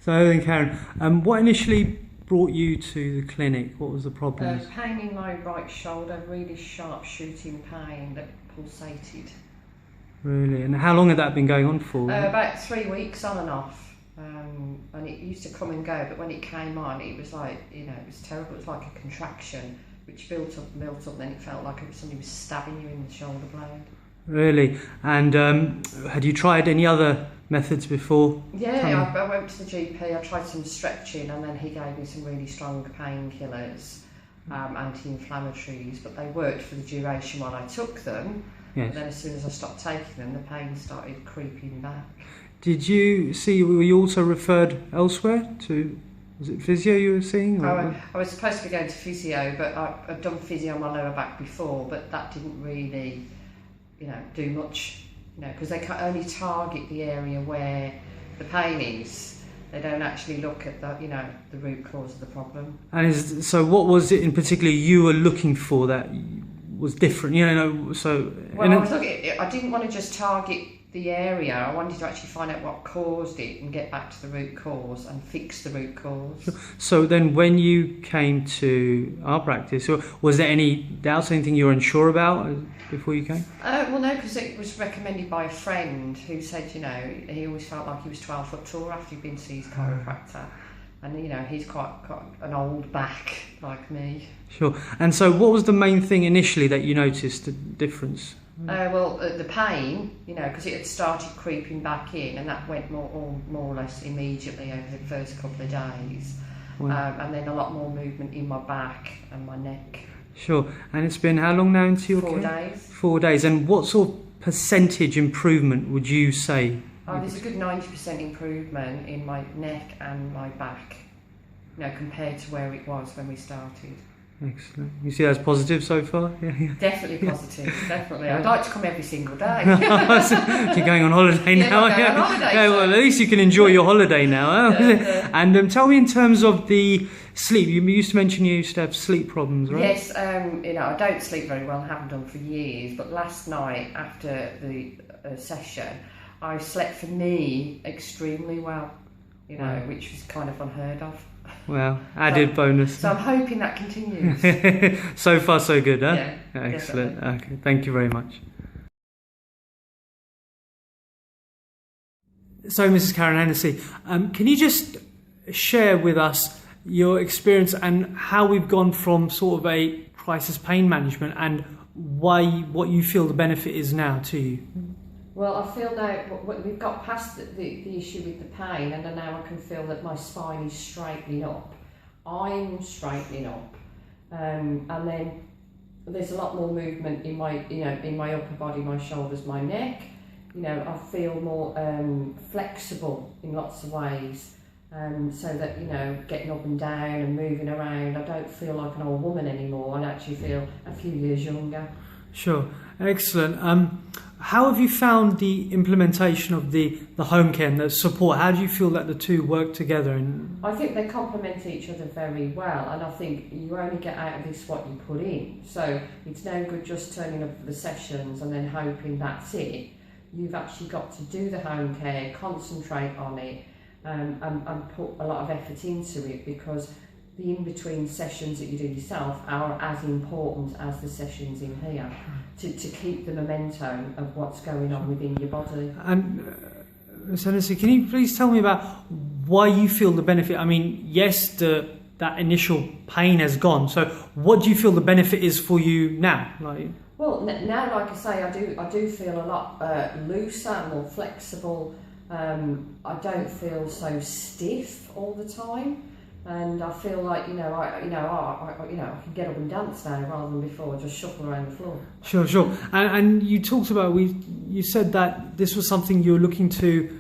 So then, Karen, what initially brought you to the clinic? What was the problem? Pain in my right shoulder, really sharp shooting pain that pulsated. Really? And how long had that been going on for? About 3 weeks on and off. And it used to come and go, but when it came on, it was like, it was terrible. It was like a contraction, which built up, and then it felt like somebody was stabbing you in the shoulder blade. Really? And had you tried any other methods before? Yeah, I went to the GP, I tried some stretching, and then he gave me some really strong painkillers, anti-inflammatories, but they worked for the duration while I took them. Yes. And then as soon as I stopped taking them, the pain started creeping back. Did you see, were you also referred elsewhere to, was it physio you were seeing? I was supposed to be going to physio, but I've done physio on my lower back before, but that didn't really, do much, because they can only target the area where the pain is. They don't actually look at the root cause of the problem. And so what was it in particular you were looking for that was different? I didn't want to just target the area. I wanted to actually find out what caused it and get back to the root cause and fix the root cause. So then when you came to our practice, was there any doubts, anything you were unsure about before you came? Well, no, because it was recommended by a friend who said, he always felt like he was 12 foot tall after he'd been to see his chiropractor. And, he's quite an old back like me. Sure. And so what was the main thing initially that you noticed, the difference? The pain, because it had started creeping back in, and that went more or less immediately over the first couple of days. Wow. And then a lot more movement in my back and my neck. Sure. And it's been how long now into your 4 care? days. 4 days. And what sort of percentage improvement would you say? There's a good 90% improvement in my neck and my back, compared to where it was when we started. Excellent. You see that's positive so far? Yeah. Definitely positive, definitely. I'd like to come every single day. You're going on holiday now? I'm going on holiday. Yeah, well, at least you can enjoy your holiday now. And tell me in terms of the sleep, you used to mention you used to have sleep problems, right? Yes, I don't sleep very well, haven't done for years, but last night after the session, I slept for me extremely well, which was kind of unheard of. Well, added bonus. So I'm hoping that continues. So far, so good, huh? Yeah. Excellent. Definitely. Okay, thank you very much. So, Mrs. Karen Hennessy, can you just share with us your experience and how we've gone from sort of a crisis pain management and what you feel the benefit is now to you? Well, I feel now we've got past the issue with the pain, and now I can feel that my spine is straightening up. I'm straightening up, and then there's a lot more movement in my upper body, my shoulders, my neck. I feel more flexible in lots of ways, so that getting up and down and moving around, I don't feel like an old woman anymore. I actually feel a few years younger. Sure, excellent. How have you found the implementation of the home care and the support? How do you feel that the two work together? I think they complement each other very well, and I think you only get out of this what you put in. So it's no good just turning up for the sessions and then hoping that's it. You've actually got to do the home care, concentrate on it, and put a lot of effort into it, because the in-between sessions that you do yourself are as important as the sessions in here to keep the momentum of what's going on within your body. And Ms. Hennessy, can you please tell me about why you feel the benefit? I mean, yes, that initial pain has gone, so what do you feel the benefit is for you now? Well, now, like I say, I do feel a lot looser, more flexible. I don't feel so stiff all the time. And I feel like I can get up and dance now rather than before just shuffle around the floor. Sure. And you talked about you said that this was something you were looking to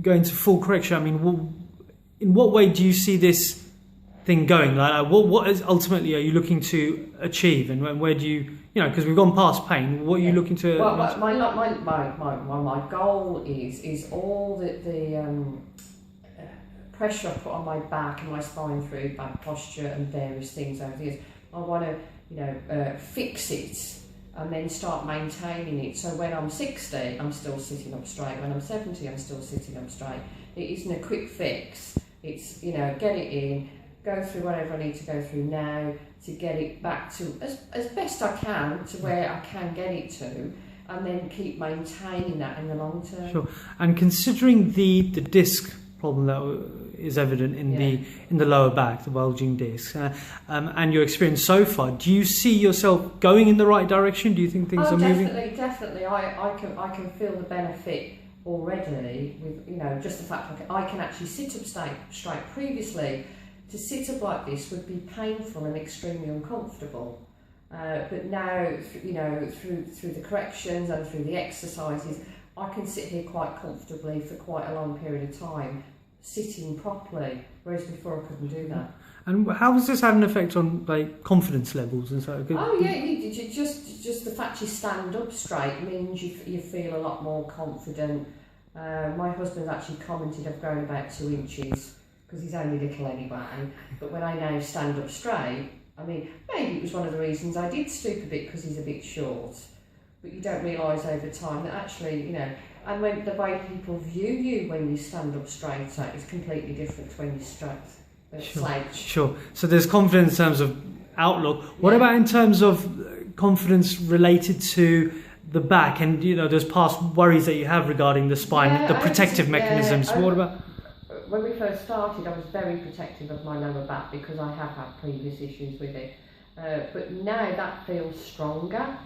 go into full correction. I mean, in what way do you see this thing going? What is ultimately are you looking to achieve, and where do you because we've gone past pain. What are you looking to? Well, my goal is all the pressure I put on my back and my spine through back posture and various things over the years. I want to, fix it and then start maintaining it. So when I'm 60, I'm still sitting up straight. When I'm 70, I'm still sitting up straight. It isn't a quick fix. It's, you know, get it in, go through whatever I need to go through now to get it back to as best I can to where I can get it to, and then keep maintaining that in the long term. Sure. And considering the disc problem that is evident in the lower back, the bulging disc, and your experience so far, do you see yourself going in the right direction? Do you think things are moving? Definitely. I can feel the benefit already with, you know, just the fact I can actually sit up straight. Previously, to sit up like this would be painful and extremely uncomfortable. But now, you know, through the corrections and through the exercises, I can sit here quite comfortably for quite a long period of time, sitting properly, whereas before I couldn't do that. And how has this had an effect on, like, confidence levels and so? Oh yeah, just the fact you stand up straight means you feel a lot more confident. My husband's actually commented I've grown about 2 inches because he's only little anyway. But when I now stand up straight, I mean, maybe it was one of the reasons I did stoop a bit because he's a bit short. But you don't realise over time that actually, you know, and when the way people view you when you stand up straighter is completely different to when you slouch. Sure. So there's confidence in terms of outlook. What about in terms of confidence related to the back? And, you know, there's past worries that you have regarding the spine, the protective mechanisms. What about? When we first started, I was very protective of my lower back because I have had previous issues with it. But now that feels stronger.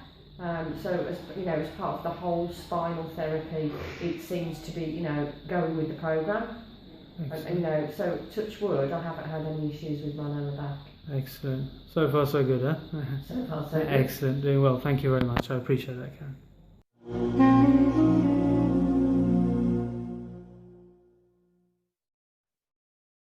So, as you know, as part of the whole spinal therapy, it seems to be, you know, going with the programme. And, you know, so touch wood, I haven't had any issues with my lower back. Excellent. So far, so good, huh? So far, so good. Excellent. Doing well. Thank you very much. I appreciate that, Karen.